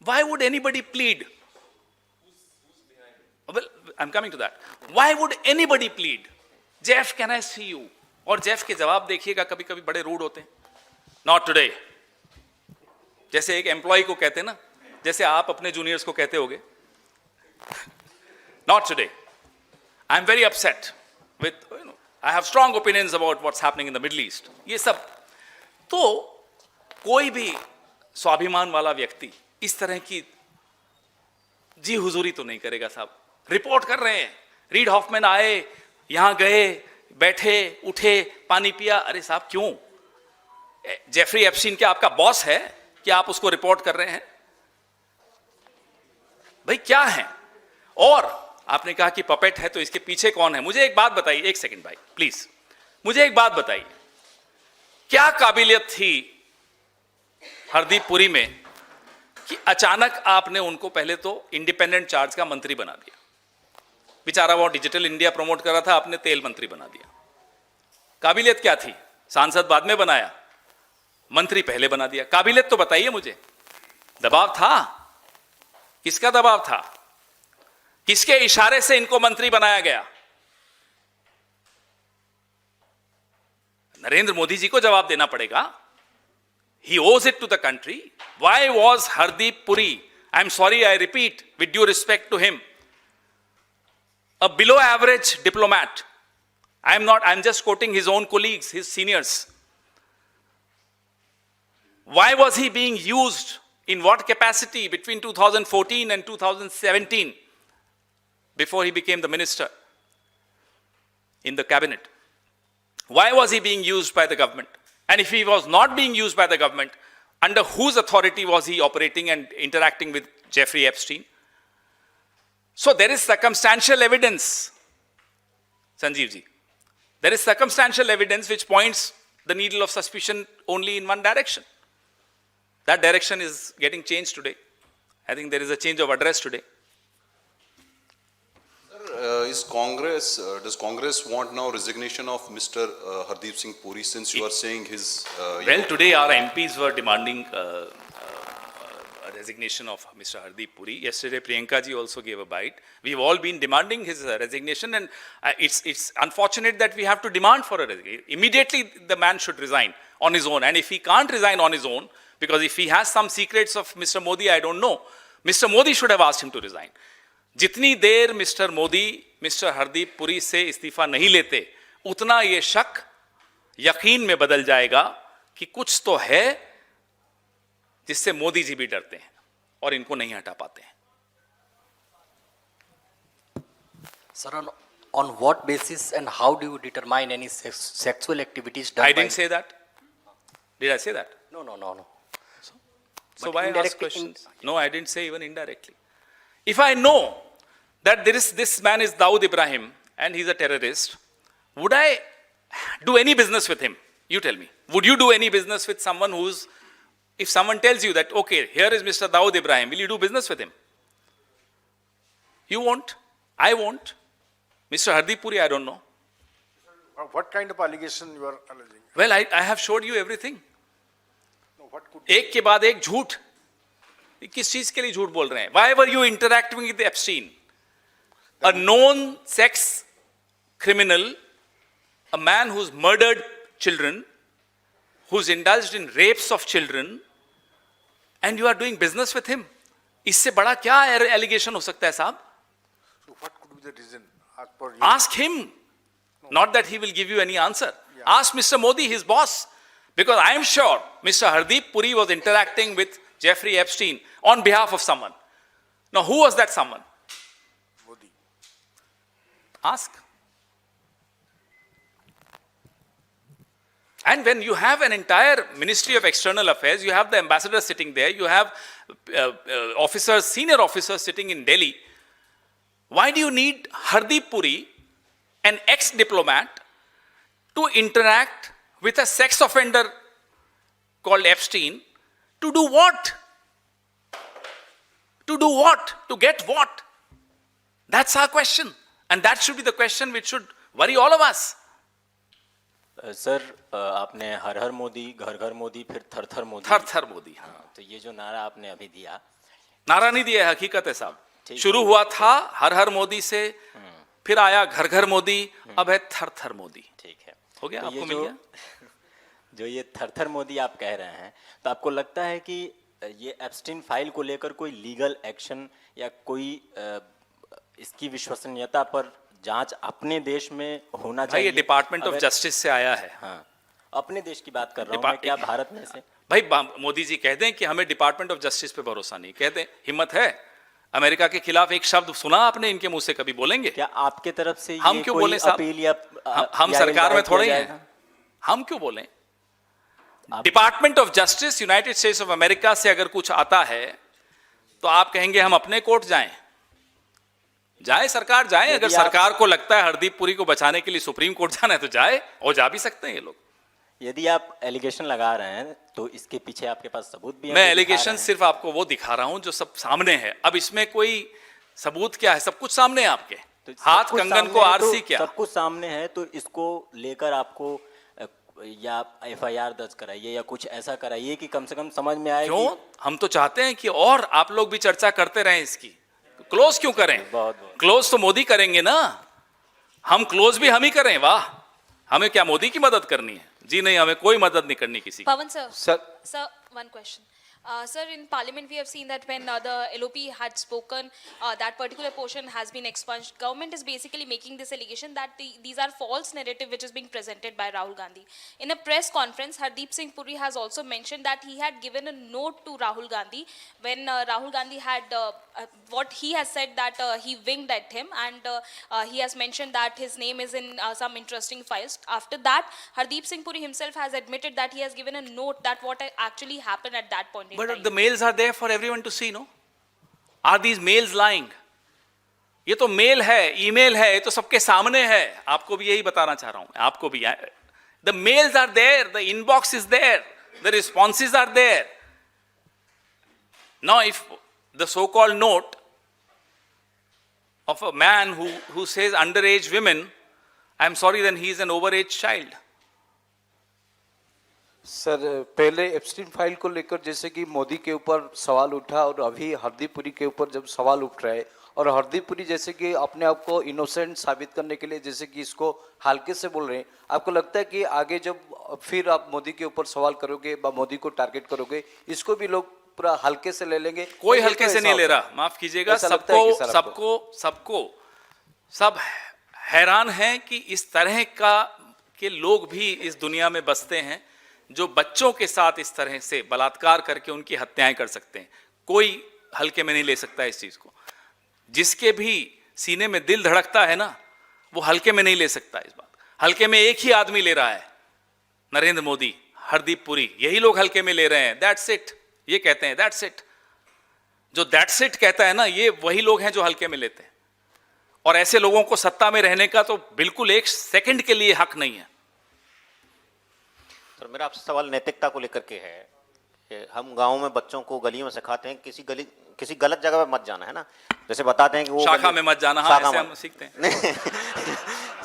Why would anybody plead? Well, I'm coming to that. Why would anybody plead? Jeff, can I see you? और Jeff के जवाब देखिएगा कभी कभी बड़े रूड होते हैं. Not today. जैसे एक एम्प्लॉय को कहते हैं ना, जैसे आप अपने जूनियर्स को कहते होगे. Not today. I'm very upset with, I have strong opinions about what's happening in the Middle East. ये सब. तो कोई भी स्वाभिमान वाला व्यक्ति इस तरह की जी हुजूरी तो नहीं करेगा साहब. रिपोर्ट कर रहे हैं, रीड हॉफमैन आए, यहां गए, बैठे, उठे, पानी पिया. अरे साहब क्यों? जेफरी एप्स्टीन क्या आपका बॉस है कि आप उसको रिपोर्ट कर रहे हैं? भाई क्या है? और आपने कहा कि पपेट है, तो इसके पीछे कौन है? मुझे एक बात बताइए, एक सेकंड भाई प्लीज, मुझे एक बात बताइए, क्या काबिलियत थी हरदीप पुरी में कि अचानक आपने उनको पहले तो इंडिपेंडेंट चार्ज का मंत्री बना दिया. बेचारा वो डिजिटल इंडिया प्रमोट कर रहा था, आपने तेल मंत्री बना दिया. काबिलियत क्या थी? सांसद बाद में बनाया, मंत्री पहले बना दिया. काबिलियत तो बताइए मुझे. दबाव था? किसका दबाव था? किसके इशारे से इनको मंत्री बनाया गया? नरेंद्र मोदी जी को जवाब देना पड़ेगा. He owes it to the country. Why was Hardeep Puri, I'm sorry, I repeat, with due respect to him, a below average diplomat? I'm just quoting his own colleagues, his seniors. Why was he being used? In what capacity between 2014 and 2017, before he became the minister in the cabinet? Why was he being used by the government? And if he was not being used by the government, under whose authority was he operating and interacting with Jeffrey Epstein? So there is circumstantial evidence, Sanjeev ji. There is circumstantial evidence which points the needle of suspicion only in one direction. That direction is getting changed today. I think there is a change of address today. Does Congress want now resignation of Mr. Hardeep Singh Puri, since you are saying his... Well, today our MPs were demanding a resignation of Mr. Hardeep Puri. Yesterday Priyanka ji also gave a bite. We've all been demanding his resignation, and it's unfortunate that we have to demand for a resignation. Immediately the man should resign on his own, and if he can't resign on his own, because if he has some secrets of Mr. Modi, I don't know, Mr. Modi should have asked him to resign. जितनी देर mister Modi mister Hardeep Puri से इस्तीफा नहीं लेते, उतना ये शक यकीन में बदल जाएगा कि कुछ तो है जिससे मोदी जी भी डरते हैं और इनको नहीं हटा पाते हैं. Sir, on what basis and how do you determine any sexual activities done? I didn't say that. Did I say that? No. So why ask questions? No, I didn't say even indirectly. If I know that this man is Dawood Ibrahim and he's a terrorist, would I do any business with him? You tell me. Would you do any business with someone who's, if someone tells you that, okay, here is Mr. Dawood Ibrahim, will you do business with him? You won't. I won't. Mr. Hardeep Puri, I don't know. What kind of allegation you are alleging? Well, I have showed you everything. No, what could एक के बाद एक झूठ. किस चीज के लिए झूठ बोल रहे हैं? Why were you interacting with Epstein? A known sex criminal, a man who's murdered children, who's indulged in rapes of children, and you are doing business with him. इससे बड़ा क्या allegation हो सकता है साहब? So what could be the reason? As per you? Ask him. Not that he will give you any answer. Yeah. Ask Mr. Modi, his boss. Because I am sure Mr. Hardeep Puri was interacting with Jeffrey Epstein on behalf of someone. Now, who was that someone? Modi. Ask. And when you have an entire Ministry of External Affairs, you have the ambassador sitting there, you have officers, senior officers sitting in Delhi, why do you need Hardeep Puri, an ex-diplomat, to interact with a sex offender called Epstein? To do what? To do what? To get what? That's our question. And that should be the question which should worry all of us. Sir, आपने हर हर मोदी, घर घर मोदी, फिर थर थर मोदी. थर थर मोदी. हाँ, तो ये जो नारा आपने अभी दिया, नारा नहीं दिया है, हकीकत है साहब। ठीक। शुरू हुआ था हर हर मोदी से, फिर आया घर घर मोदी, अब है थर थर मोदी। ठीक है, हो गया, तो आपको ये मिल जो- गया। जो ये थरथर मोदी आप कह रहे हैं, तो आपको लगता है कि ये एप्स्टीन फाइल को लेकर कोई लीगल एक्शन या कोई इसकी विश्वसनीयता पर जांच अपने देश में होना भाई चाहिए? ये डिपार्टमेंट ऑफ अगर- जस्टिस से आया है। हाँ, अपने देश की बात कर रहा हूँ मैं, क्या भारत में से? भाई मोदी जी कह दें कि हमें डिपार्टमेंट ऑफ जस्टिस पे भरोसा नहीं, कह दें, हिम्मत है? अमेरिका के खिलाफ एक शब्द सुना आपने इनके मुंह से कभी बोलेंगे? क्या आपके तरफ से हम ये क्यों कोई बोले साहब? अपील या हम या सरकार में दायर थोड़े ही किया हैं, जाएगा? हम क्यों बोलें? Department of justice United states of America से अगर कुछ आता है तो आप कहेंगे हम अपने कोर्ट जाएं? जाए सरकार जाए, अगर यदि आप- सरकार को लगता है हरदीप पुरी को बचाने के लिए सुप्रीम कोर्ट जाना है तो जाए, और जा भी सकते हैं ये लोग। यदि आप एलिगेशन लगा रहे हैं तो इसके पीछे आपके पास सबूत भी है? मैं जो दिखा एलिगेशन रहे हैं? सिर्फ आपको वो दिखा रहा हूं जो सब सामने है। अब इसमें कोई सबूत क्या है? सब कुछ सामने है आपके तो सब हाथ कुछ कंगन सामने को है, आरसी तो क्या? सब कुछ सामने है, तो इसको लेकर आपको या एफआईआर दर्ज कराइए या कुछ ऐसा कराइए कि कम से कम समझ में आए क्यों? कि हम तो चाहते हैं कि और आप लोग भी चर्चा करते रहें इसकी। क्लोज क्यों करें? बहुत क्लोज तो मोदी करेंगे ना, हम क्लोज भी हम ही करें। वाह, हमें क्या मोदी की मदद करनी है? जी नहीं, हमें कोई मदद नहीं करनी किसी की। Pawan sir. Sir. Sir, one question. Sir, in Parliament, we have seen that when the LOP had spoken, that particular portion has been expunged. Government is basically making this allegation that these are false narrative which is being presented by Rahul Gandhi. In a press conference, Hardeep Singh Puri has also mentioned that he had given a note to Rahul Gandhi when Rahul Gandhi had what he has said that he winged at him, and he has mentioned that his name is in some interesting files. After that, Hardeep Singh Puri himself has admitted that he has given a note that what actually happened at that point in But time. the mails are there for everyone to see, no? Are these mails lying? ये तो mail है, email है, ये तो सबके सामने है। आपको भी यही बताना चाह रहा हूं, आपको भी। The mails are there, the inbox is there, the responses are there. Now, if the so-called note of a man who says underage women, I'm sorry, then he is an overage child. Sir, पहले Epstein file को लेकर जैसे कि मोदी के ऊपर सवाल उठा और अभी हरदीप पुरी के ऊपर जब सवाल उठ रहा है, और हरदीप पुरी जैसे कि अपने आप को इनोसेंट साबित करने के लिए जैसे कि इसको हल्के से बोल रहे हैं, आपको लगता है कि आगे जब फिर आप मोदी के ऊपर सवाल करोगे व मोदी को टारगेट करोगे, इसको भी लोग पूरा हल्के से ले लेंगे? कोई या हल्के तो से ऐसा नहीं ले होता रहा, है? माफ कीजिएगा। ऐसा लगता है कि सबको सर आपको? सब हैरान हैं कि इस तरह का के लोग भी इस दुनिया में बसते हैं जो बच्चों के साथ इस तरह से बलात्कार करके उनकी हत्याएं कर सकते हैं। कोई हल्के में नहीं ले सकता इस चीज को। जिसके भी सीने में दिल धड़कता है ना, वो हल्के में नहीं ले सकता इस बात। हल्के में एक ही आदमी ले रहा है, नरेंद्र मोदी, हरदीप पुरी, यही लोग हल्के में ले रहे हैं। दैट्स इट, ये कहते हैं दैट्स इट। जो दैट्स इट कहता है ना, ये वही लोग हैं जो हल्के में लेते हैं। और ऐसे लोगों को सत्ता में रहने का तो बिल्कुल एक सेकंड के लिए हक नहीं है। तो मेरा आपसे सवाल नैतिकता को लेकर के है कि हम गांव में बच्चों को गलियों में सिखाते हैं किसी गलत जगह पे मत जाना, है ना? जैसे बताते हैं कि वो शाखा में मत जाना, हाँ, शाखा ऐसे मत- हम सीखते हैं। नहीं,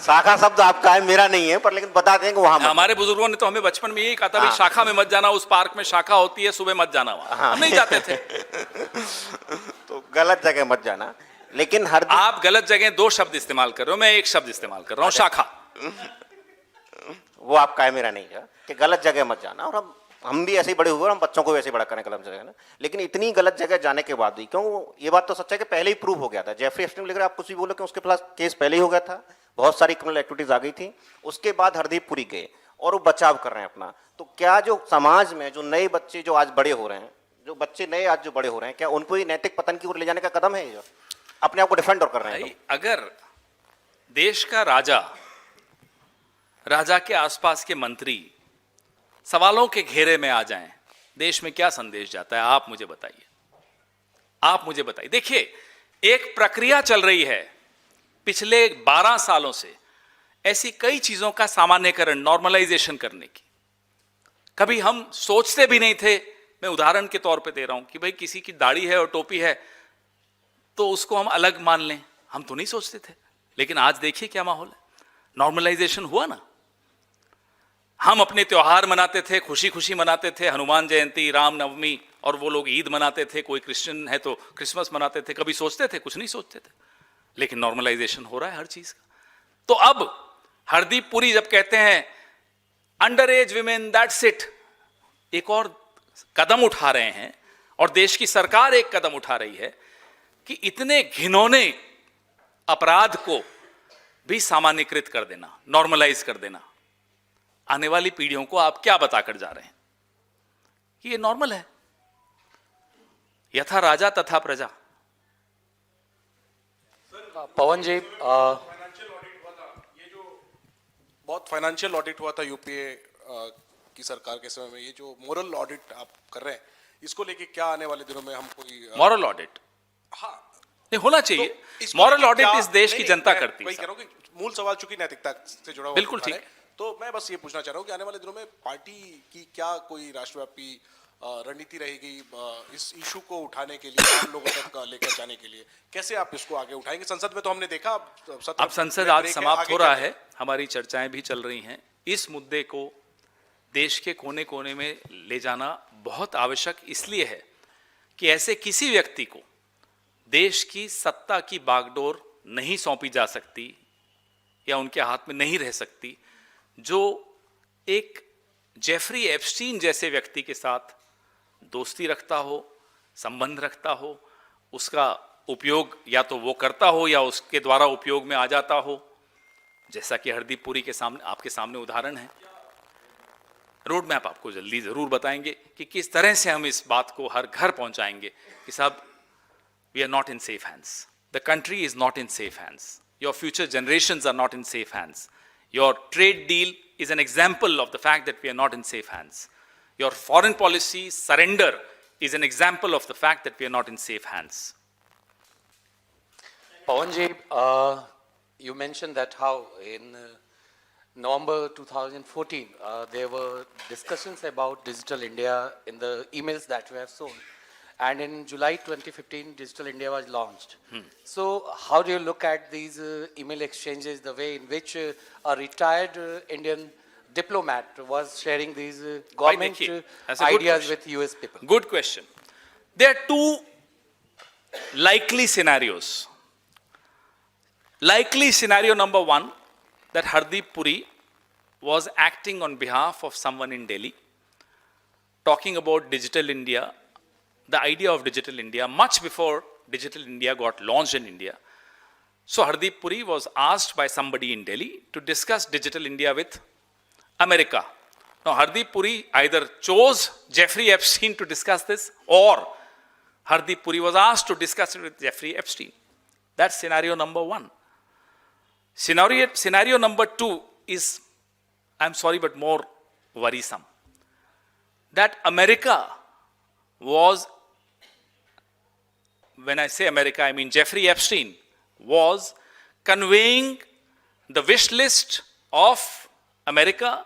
शाखा शब्द आपका है, मेरा नहीं है, पर लेकिन बताते हैं कि वहां मत हमारे बुजुर्गों ने तो हमें बचपन में यही कहा था, भाई हाँ। शाखा में मत जाना, उस पार्क में शाखा होती है, सुबह मत जाना वहां। हाँ। हम नहीं जाते थे। तो गलत जगह मत जाना। लेकिन हर आप गलत जगह दो शब्द इस्तेमाल कर रहे हो, मैं एक शब्द इस्तेमाल कर रहा हूं, शाखा। वो आपका है, मेरा नहीं है, कि गलत जगह मत जाना। और हम भी ऐसे ही बड़े हुए और हम बच्चों को वैसे ही बड़ा करें गलत जगह ना। लेकिन इतनी गलत जगह जाने के बाद भी, क्यों, ये बात तो सच है कि पहले ही प्रूव हो गया था। जेफरी एप्स्टीन लेकर आप कुछ भी बोलो कि उसके खिलाफ केस पहले ही हो गया था, बहुत सारी क्रिमिनल एक्टिविटीज आ गई थी। उसके बाद हरदीप पुरी गए और वो बचाव कर रहे हैं अपना। तो क्या जो समाज में जो नए बच्चे जो आज बड़े हो रहे हैं, जो बच्चे नए आज जो बड़े हो रहे हैं, क्या उनको ही नैतिक पतन की ओर ले जाने का कदम है ये जो अपने आप को डिफेंड और कर रहे हैं? भाई, अगर देश का राजा के आसपास के मंत्री सवालों के घेरे में आ जाएं, देश में क्या संदेश जाता है? आप मुझे बताइए, आप मुझे बताइए। देखिए, एक प्रक्रिया चल रही है पिछले 12 सालों से, ऐसी कई चीजों का सामान्यकरण, नॉर्मलाइजेशन करने की। कभी हम सोचते भी नहीं थे, मैं उदाहरण के तौर पे दे रहा हूं, कि भाई किसी की दाढ़ी है और टोपी है तो उसको हम अलग मान लें, हम तो नहीं सोचते थे। लेकिन आज देखिए क्या माहौल है, नॉर्मलाइजेशन हुआ ना। हम अपने त्योहार मनाते थे, खुशी खुशी मनाते थे, हनुमान जयंती, रामनवमी, और वो लोग ईद मनाते थे, कोई क्रिश्चियन है तो क्रिसमस मनाते थे, कभी सोचते थे? कुछ नहीं सोचते थे। लेकिन नॉर्मलाइजेशन हो रहा है हर चीज का। तो अब हरदीप पुरी जब कहते हैं under as women that's it, एक और कदम उठा रहे हैं और देश की सरकार एक कदम उठा रही है कि इतने घिनौने अपराध को भी सामान्यकृत कर देना, नॉर्मलाइज कर देना। आने वाली पीढ़ियों को आप क्या बताकर जा रहे हैं कि ये नॉर्मल है, यथा राजा तथा प्रजा। पवन जी, बहुत फाइनेंशियल ऑडिट हुआ था यूपीए की सरकार के समय में, ये जो मोरल ऑडिट आप कर रहे हैं, इसको लेके क्या आने वाले दिनों में हम कोई मॉरल ऑडिट हाँ नहीं होना चाहिए। इसको मॉरल लेके ऑडिट क्या- इस देश नहीं, की नहीं, जनता मैं करती वही है कह रहा हूँ कि मूल सवाल चूंकि नैतिकता से जुड़ा हुआ बिल्कुल उठा रहे ठीक। हैं, तो मैं बस ये पूछना चाह रहा हूँ कि आने वाले दिनों में पार्टी की क्या कोई राष्ट्रव्यापी रणनीति रहेगी इस इशू को उठाने के लिए, आम लोगों तक लेकर जाने के लिए? कैसे आप इसको आगे उठाएंगे? संसद में तो हमने देखा, अब संसद आज समाप्त हो रहा है, हमारी चर्चाएं भी चल रही हैं। इस मुद्दे को देश के कोने कोने में ले जाना बहुत आवश्यक इसलिए है कि ऐसे किसी व्यक्ति को देश की सत्ता की बागडोर नहीं सौंपी जा सकती या उनके हाथ में नहीं रह सकती जो एक जेफरी एप्स्टीन जैसे व्यक्ति के साथ दोस्ती रखता हो, संबंध रखता हो, उसका उपयोग या तो वो करता हो या उसके द्वारा उपयोग में आ जाता हो, जैसा कि हरदीप पुरी के सामने, आपके सामने उदाहरण है। रोड मैप आपको जल्दी जरूर बताएंगे कि किस तरह से हम इस बात को हर घर पहुंचाएंगे कि साहब, we are not in safe hands, the country is not in safe hands, your future generations are not in safe hands, your trade deal is an example of the fact that we are not in safe hands. Your foreign policy surrender is an example of the fact that we are not in safe hands. Pawan ji, you mentioned that how in November 2014 there were discussions about Digital India in the emails that you have shown, and in July 2015 Digital India was launched. So how do you look at these email exchanges, the way in which a retired Indian diplomat was sharing these government देखिए, that's a good ideas question. with US people? Good question. There are two likely scenarios. Likely scenario number one, that Hardip Puri was acting on behalf of someone in Delhi, talking about Digital India, the idea of Digital India, much before Digital India got launched in India. So Hardip Puri was asked by somebody in Delhi to discuss Digital India with America. Now Hardip Puri either chose Jeffrey Epstein to discuss this, or Hardip Puri was asked to discuss it with Jeffrey Epstein. That's scenario number one. Scenario number two is, I'm sorry, but more worrisome. That America was, when I say America, I mean Jeffrey Epstein, was conveying the wish list of America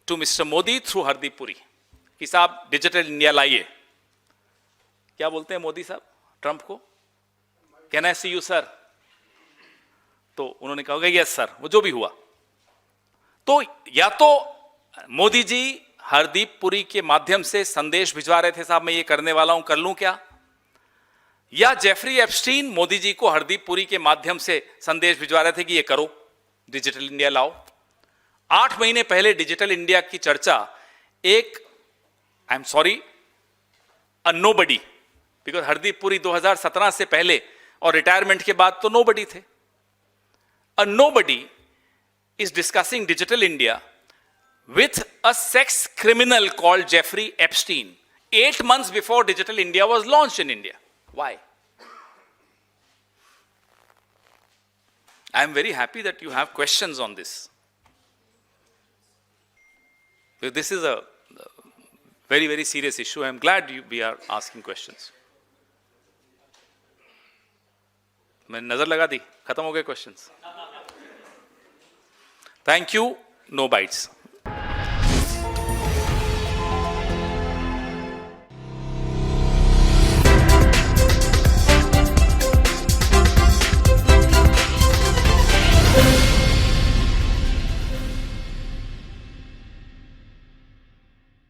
to Mr. Modi through Hardip Puri. कि साहब digital India लाइए। क्या बोलते हैं मोदी साहब Trump को? Can I see you sir? तो उन्होंने कहा यस सर, वो जो भी हुआ। तो या तो मोदी जी हरदीप पुरी के माध्यम से संदेश भिजवा रहे थे, साहब मैं ये करने वाला हूं, कर लूं क्या? या जेफरी एप्स्टीन मोदी जी को हरदीप पुरी के माध्यम से संदेश भिजवा रहे थे कि ये करो, डिजिटल इंडिया लाओ। 8 महीने पहले डिजिटल इंडिया की चर्चा एक, I am sorry, a nobody, because Hardeep Puri 2017 से पहले और रिटायरमेंट के बाद तो नोबडी थे। अ nobody is discussing digital India with a sex criminal called Jeffrey Epstein 8 months before Digital India was launched in India. Why? I am very happy that you have questions on this. This is a very, very serious issue. I am glad we are asking questions. मैंने नजर लगा दी, खत्म हो गए questions. Thank you. No bites.